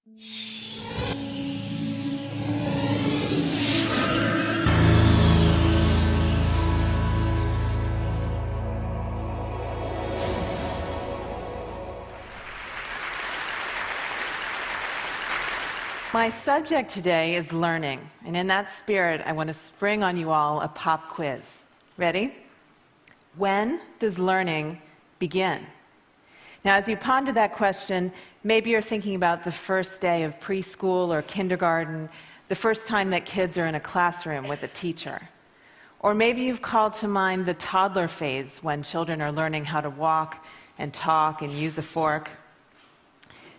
My subject today is learning, and in that spirit, I want to spring on you all a pop quiz. Ready? When does learning begin? Now, as you ponder that question, maybe you're thinking about the first day of preschool or kindergarten, the first time that kids are in a classroom with a teacher. Or maybe you've called to mind the toddler phase when children are learning how to walk and talk and use a fork.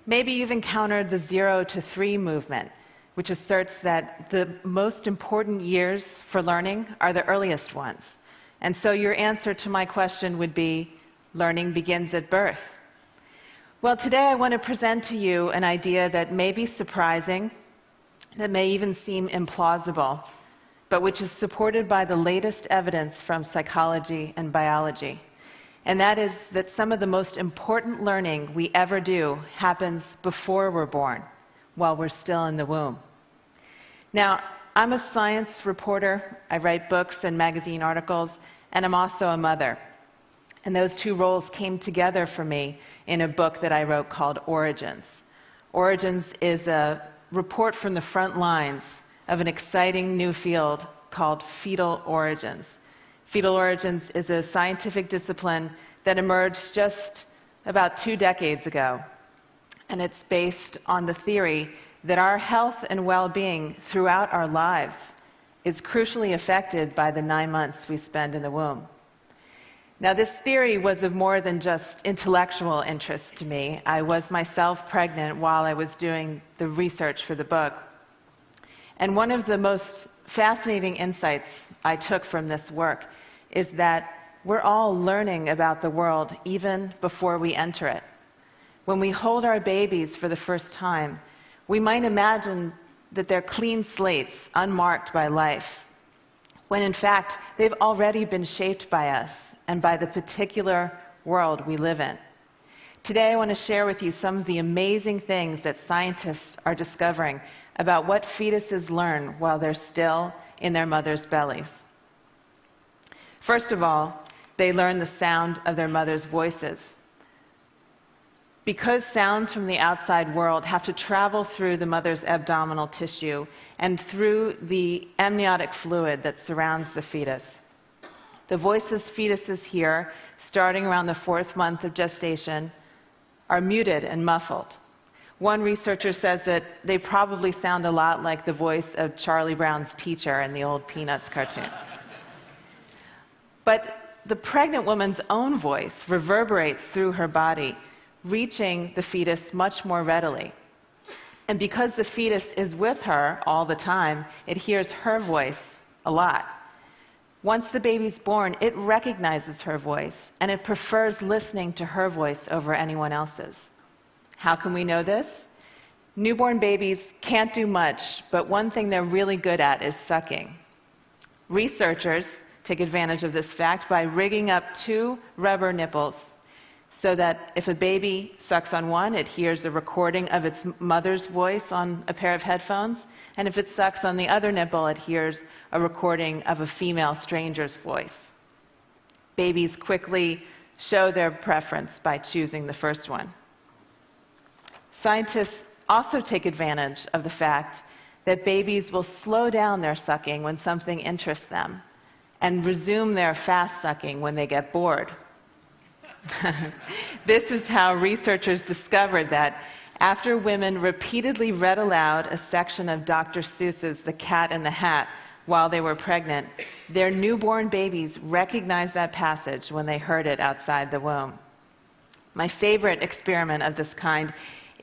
Maybe you've encountered the 0 to 3 movement, which asserts that the most important years for learning are the earliest ones. And so your answer to my question would be, learning begins at birth. Well, today I want to present to you an idea that may be surprising, that may even seem implausible, but which is supported by the latest evidence from psychology and biology. And that is that some of the most important learning we ever do happens before we're born, while we're still in the womb. Now, I'm a science reporter. I write books and magazine articles, and I'm also a mother. And those two roles came together for me in a book that I wrote called Origins. Origins is a report from the front lines of an exciting new field called fetal origins. Fetal origins is a scientific discipline that emerged just about 2 decades ago. And it's based on the theory that our health and well-being throughout our lives is crucially affected by the 9 months we spend in the womb. Now, this theory was of more than just intellectual interest to me. I was myself pregnant while I was doing the research for the book. And one of the most fascinating insights I took from this work is that we're all learning about the world even before we enter it. When we hold our babies for the first time, we might imagine that they're clean slates, unmarked by life, when in fact they've already been shaped by us and by the particular world we live in. Today I want to share with you some of the amazing things that scientists are discovering about what fetuses learn while they're still in their mother's bellies. First of all, they learn the sound of their mother's voices. Because sounds from the outside world have to travel through the mother's abdominal tissue and through the amniotic fluid that surrounds the fetus. The voices fetuses hear, starting around the 4th month of gestation, are muted and muffled. One researcher says that they probably sound a lot like the voice of Charlie Brown's teacher in the old Peanuts cartoon. But the pregnant woman's own voice reverberates through her body, reaching the fetus much more readily. And because the fetus is with her all the time, it hears her voice a lot. Once the baby's born, it recognizes her voice, and it prefers listening to her voice over anyone else's. How can we know this? Newborn babies can't do much, but one thing they're really good at is sucking. Researchers take advantage of this fact by rigging up 2 rubber nipples so that if a baby sucks on one, it hears a recording of its mother's voice on a pair of headphones, and if it sucks on the other nipple, it hears a recording of a female stranger's voice. Babies quickly show their preference by choosing the first one. Scientists also take advantage of the fact that babies will slow down their sucking when something interests them and resume their fast sucking when they get bored. This is how researchers discovered that after women repeatedly read aloud a section of Dr. Seuss's The Cat in the Hat while they were pregnant, their newborn babies recognized that passage when they heard it outside the womb. My favorite experiment of this kind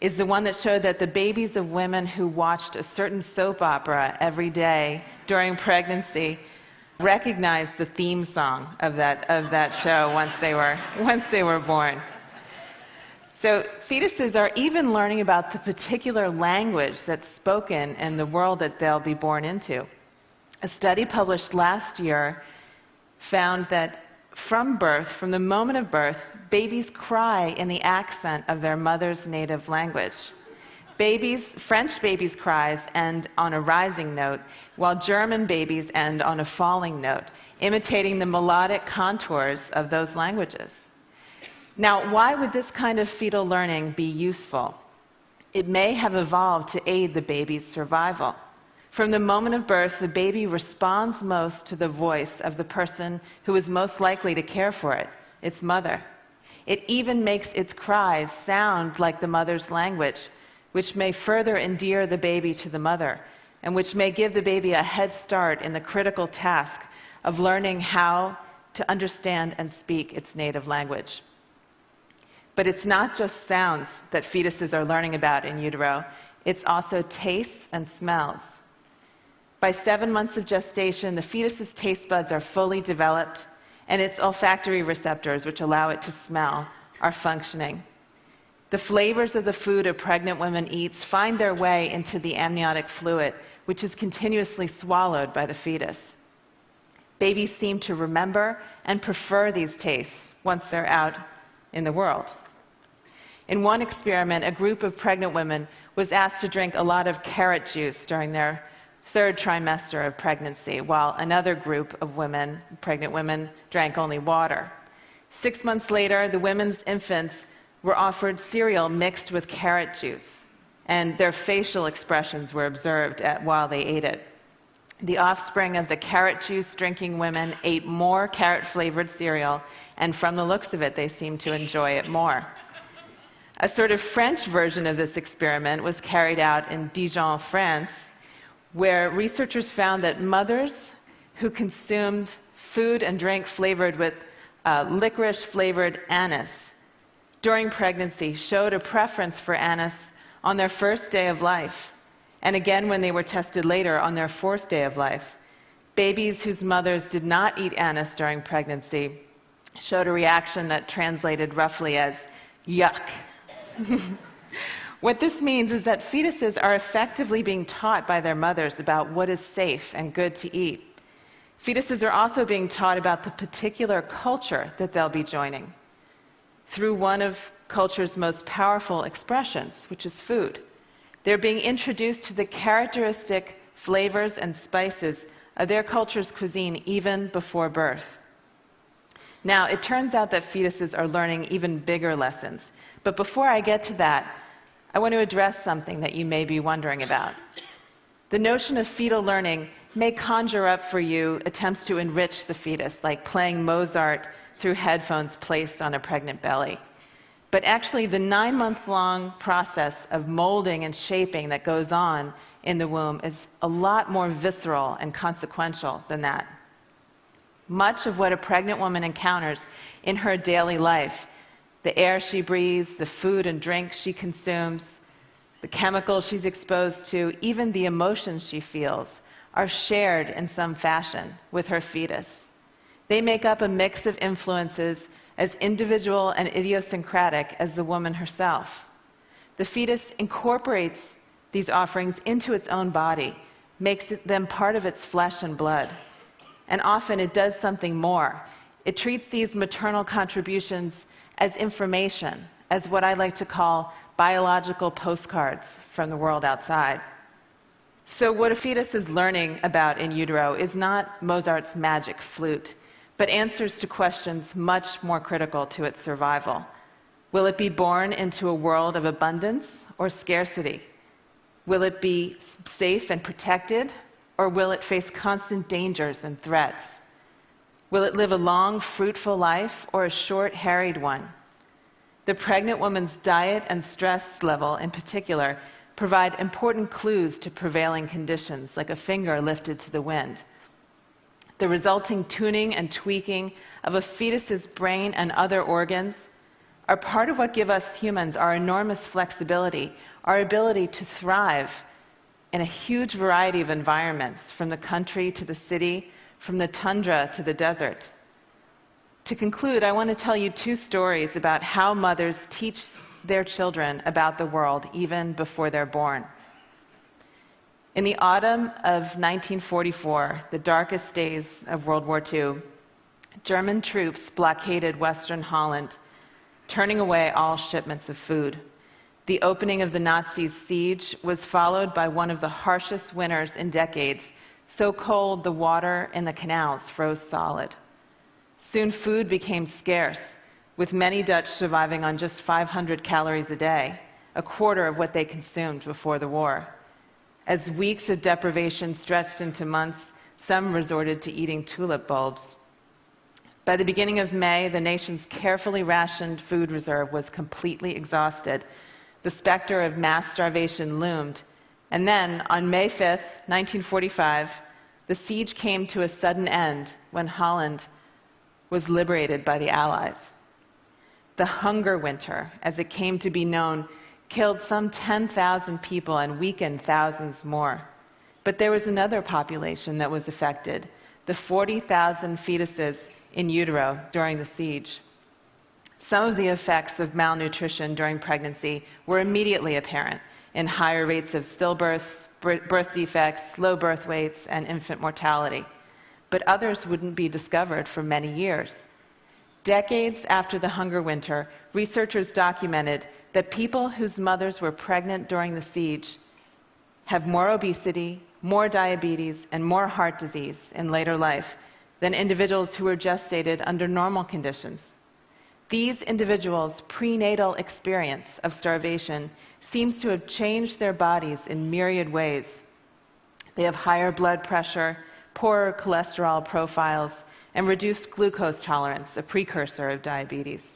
is the one that showed that the babies of women who watched a certain soap opera every day during pregnancy recognized the theme song of that show once they were born. So fetuses are even learning about the particular language that's spoken in the world that they'll be born into. A study published last year found that from birth, from the moment of birth, babies cry in the accent of their mother's native language. French babies' cries end on a rising note, while German babies end on a falling note, imitating the melodic contours of those languages. Now, why would this kind of fetal learning be useful? It may have evolved to aid the baby's survival. From the moment of birth, the baby responds most to the voice of the person who is most likely to care for it, its mother. It even makes its cries sound like the mother's language, which may further endear the baby to the mother, and which may give the baby a head start in the critical task of learning how to understand and speak its native language. But it's not just sounds that fetuses are learning about in utero, it's also tastes and smells. By 7 months of gestation, the fetus's taste buds are fully developed, and its olfactory receptors, which allow it to smell, are functioning. The flavors of the food a pregnant woman eats find their way into the amniotic fluid, which is continuously swallowed by the fetus. Babies seem to remember and prefer these tastes once they're out in the world. In one experiment, a group of pregnant women was asked to drink a lot of carrot juice during their 3rd trimester of pregnancy, while another group of pregnant women, drank only water. 6 months later, the women's infants were offered cereal mixed with carrot juice, and their facial expressions were observed while they ate it. The offspring of the carrot juice drinking women ate more carrot-flavored cereal, and from the looks of it, they seemed to enjoy it more. A sort of French version of this experiment was carried out in Dijon, France, where researchers found that mothers who consumed food and drink flavored with licorice-flavored anise during pregnancy showed a preference for anise on their 1st day of life, and again when they were tested later on their 4th day of life. Babies whose mothers did not eat anise during pregnancy showed a reaction that translated roughly as yuck. What this means is that fetuses are effectively being taught by their mothers about what is safe and good to eat. Fetuses are also being taught about the particular culture that they'll be joining through one of culture's most powerful expressions, which is food. They're being introduced to the characteristic flavors and spices of their culture's cuisine even before birth. Now, it turns out that fetuses are learning even bigger lessons. But before I get to that, I want to address something that you may be wondering about. The notion of fetal learning may conjure up for you attempts to enrich the fetus, like playing Mozart through headphones placed on a pregnant belly. But actually, the 9-month-long process of molding and shaping that goes on in the womb is a lot more visceral and consequential than that. Much of what a pregnant woman encounters in her daily life, the air she breathes, the food and drink she consumes, the chemicals she's exposed to, even the emotions she feels, are shared in some fashion with her fetus. They make up a mix of influences as individual and idiosyncratic as the woman herself. The fetus incorporates these offerings into its own body, makes them part of its flesh and blood. And often it does something more. It treats these maternal contributions as information, as what I like to call biological postcards from the world outside. So what a fetus is learning about in utero is not Mozart's magic flute, but answers to questions much more critical to its survival. Will it be born into a world of abundance or scarcity? Will it be safe and protected, or will it face constant dangers and threats? Will it live a long, fruitful life or a short, harried one? The pregnant woman's diet and stress level in particular provide important clues to prevailing conditions, like a finger lifted to the wind. The resulting tuning and tweaking of a fetus's brain and other organs are part of what give us humans our enormous flexibility, our ability to thrive in a huge variety of environments, from the country to the city, from the tundra to the desert. To conclude, I want to tell you 2 stories about how mothers teach their children about the world even before they're born. In the autumn of 1944, the darkest days of World War II, German troops blockaded Western Holland, turning away all shipments of food. The opening of the Nazis' siege was followed by one of the harshest winters in decades, so cold the water in the canals froze solid. Soon food became scarce, with many Dutch surviving on just 500 calories a day, a quarter of what they consumed before the war. As weeks of deprivation stretched into months, some resorted to eating tulip bulbs. By the beginning of May, the nation's carefully rationed food reserve was completely exhausted. The specter of mass starvation loomed. And then, on May 5th, 1945, the siege came to a sudden end when Holland was liberated by the Allies. The hunger winter, as it came to be known, killed some 10,000 people and weakened thousands more. But there was another population that was affected, the 40,000 fetuses in utero during the siege. Some of the effects of malnutrition during pregnancy were immediately apparent in higher rates of stillbirths, birth defects, low birth weights, and infant mortality. But others wouldn't be discovered for many years. Decades after the hunger winter, researchers documented that people whose mothers were pregnant during the siege have more obesity, more diabetes, and more heart disease in later life than individuals who were gestated under normal conditions. These individuals' prenatal experience of starvation seems to have changed their bodies in myriad ways. They have higher blood pressure, poorer cholesterol profiles, and reduced glucose tolerance, a precursor of diabetes.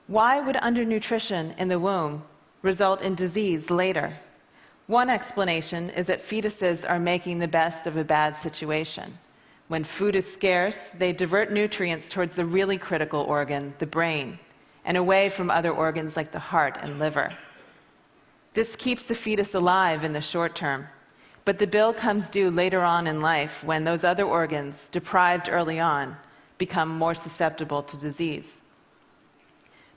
Why would undernutrition in the womb result in disease later? One explanation is that fetuses are making the best of a bad situation. When food is scarce, they divert nutrients towards the really critical organ, the brain, and away from other organs like the heart and liver. This keeps the fetus alive in the short term, but the bill comes due later on in life when those other organs, deprived early on, become more susceptible to disease.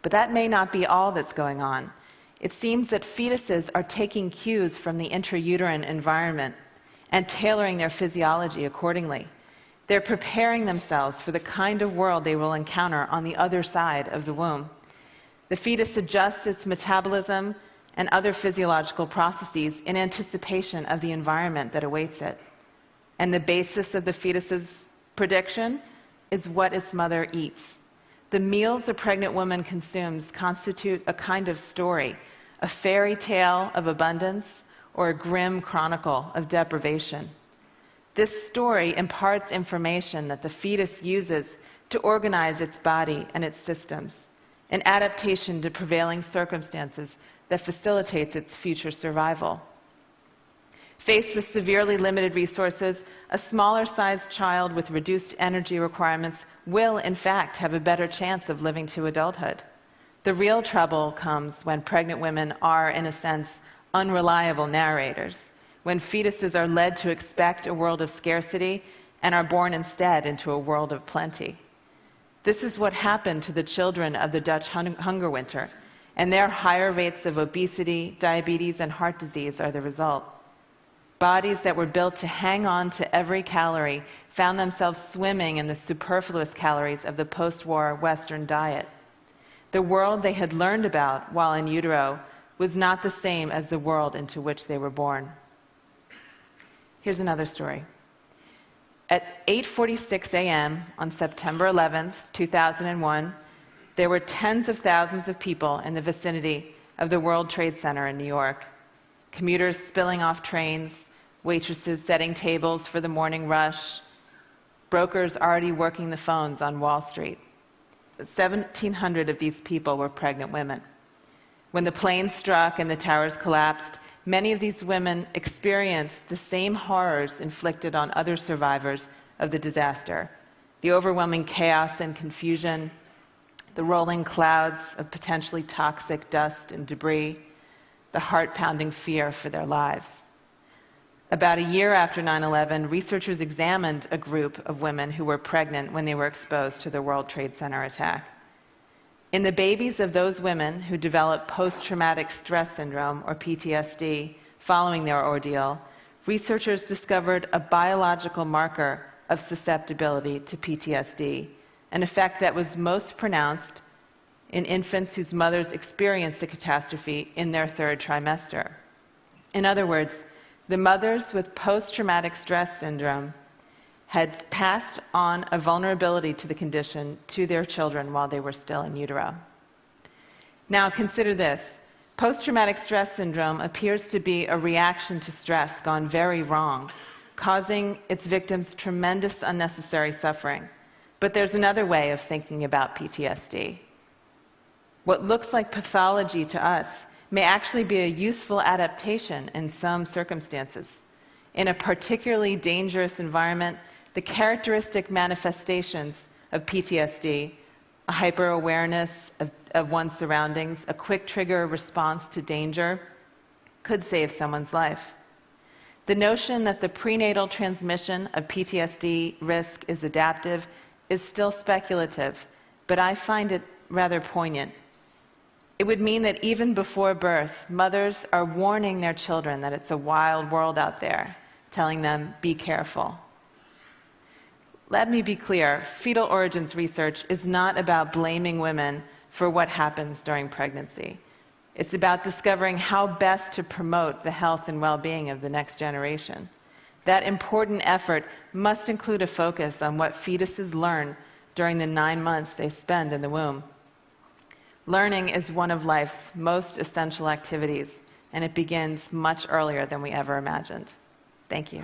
But that may not be all that's going on. It seems that fetuses are taking cues from the intrauterine environment and tailoring their physiology accordingly. They're preparing themselves for the kind of world they will encounter on the other side of the womb. The fetus adjusts its metabolism and other physiological processes in anticipation of the environment that awaits it. And the basis of the fetus's prediction is what its mother eats. The meals a pregnant woman consumes constitute a kind of story, a fairy tale of abundance or a grim chronicle of deprivation. This story imparts information that the fetus uses to organize its body and its systems, an adaptation to prevailing circumstances that facilitates its future survival. Faced with severely limited resources, a smaller-sized child with reduced energy requirements will, in fact, have a better chance of living to adulthood. The real trouble comes when pregnant women are, in a sense, unreliable narrators, when fetuses are led to expect a world of scarcity and are born instead into a world of plenty. This is what happened to the children of the Dutch hunger winter, and their higher rates of obesity, diabetes, and heart disease are the result. Bodies that were built to hang on to every calorie found themselves swimming in the superfluous calories of the post-war Western diet. The world they had learned about while in utero was not the same as the world into which they were born. Here's another story. At 8:46 a.m. on September 11th, 2001, there were tens of thousands of people in the vicinity of the World Trade Center in New York. Commuters spilling off trains, waitresses setting tables for the morning rush, brokers already working the phones on Wall Street. 1,700 of these people were pregnant women. When the planes struck and the towers collapsed, many of these women experienced the same horrors inflicted on other survivors of the disaster. The overwhelming chaos and confusion, the rolling clouds of potentially toxic dust and debris, the heart-pounding fear for their lives. About a year after 9/11, researchers examined a group of women who were pregnant when they were exposed to the World Trade Center attack. In the babies of those women who developed post-traumatic stress syndrome, or PTSD, following their ordeal, researchers discovered a biological marker of susceptibility to PTSD, an effect that was most pronounced in infants whose mothers experienced the catastrophe in their third trimester. In other words, the mothers with post-traumatic stress syndrome had passed on a vulnerability to the condition to their children while they were still in utero. Now consider this. Post-traumatic stress syndrome appears to be a reaction to stress gone very wrong, causing its victims tremendous unnecessary suffering. But there's another way of thinking about PTSD. What looks like pathology to us may actually be a useful adaptation in some circumstances. In a particularly dangerous environment, the characteristic manifestations of PTSD, a hyper-awareness of one's surroundings, a quick trigger response to danger, could save someone's life. The notion that the prenatal transmission of PTSD risk is adaptive is still speculative, but I find it rather poignant. It would mean that even before birth, mothers are warning their children that it's a wild world out there, telling them, be careful. Let me be clear, fetal origins research is not about blaming women for what happens during pregnancy. It's about discovering how best to promote the health and well-being of the next generation. That important effort must include a focus on what fetuses learn during the 9 months they spend in the womb. Learning is one of life's most essential activities, and it begins much earlier than we ever imagined. Thank you.